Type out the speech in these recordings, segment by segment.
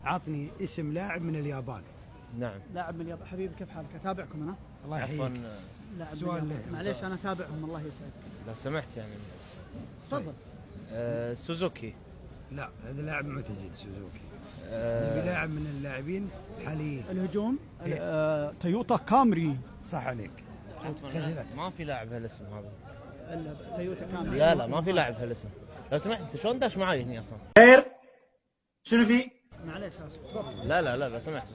عطني اسم لاعب من اليابان. نعم. لاعب من اليابان. حبيبي كيف حالك؟ اتابعكم انا. الله يحييك. عفوا لاعب سؤال من اليابان. معليش انا اتابعهم الله يسعدك. لو سمحت يعني. تفضل. سوزوكي. لا هذا لاعب معتزل سوزوكي. نبي لاعب من اللاعبين حاليين. الهجوم. تويوتا كامري. صح عليك. ما في لاعب هالاسم هذا. تويوتا كامري. لا ما في لاعب هالاسم. لو سمحت انت شلون داش معاي هني اصلا؟ شنو في؟ معليش اسف تفضل. لا لو سمحت.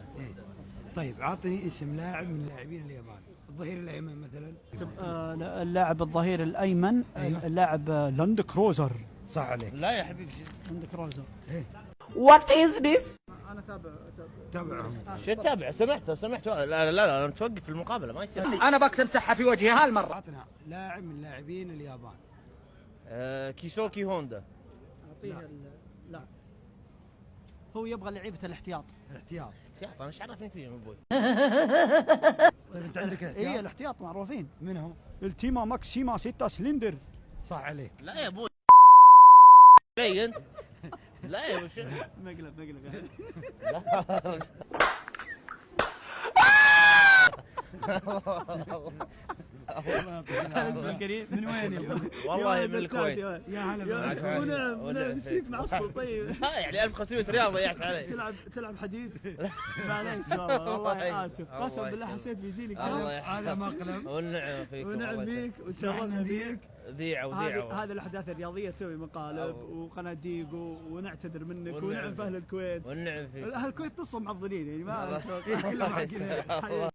طيب عطني اسم لاعب من لاعبين اليابان. الظهير الايمن مثلا. اللاعب الظهير الايمن. أيوه. اللاعب لاند كروزر. صح عليك. لا يا حبيبي. لاند كروزر. What is this؟ انا تابعهم. شو تتابع؟ سمحت لو سمحت. لا انا متوقف في المقابله ما يصير. أنا بكتم سحة في وجهي هالمرة. عطنا لاعب من لاعبين اليابان. كيسوكي هوندا. اعطيه لا هو يبغى لعيبه الاحتياط. احتياط. احتياط انا ايش عرفني فيهم ابوي؟ طيب انت عندك احتياط؟ اي الاحتياط معروفين. من هو؟ التيما ماكسيما 6 سلندر. صح عليك. لا يا ابوي. جاي انت. لا يا وش. مقلب لا. اسمه كريم. من وين يا ابوي؟ والله من الكويت. يا هلا بك. ونعم ايش فيك معصب طيب؟ يعني 1500 ريال ضيعت علي. تلعب حديد؟ معليش والله اسف قسم بالله حسيت بيجيني كلام. هذا مقلب. والنعم فيك. ونعم بيك وتشرفنا بيك. ذيعة هذه الاحداث الرياضيه تسوي مقالب وقناه ديجو ونعتذر منك ونعم في اهل الكويت. والنعم فيك. اهل الكويت نصهم معضلين يعني ما الله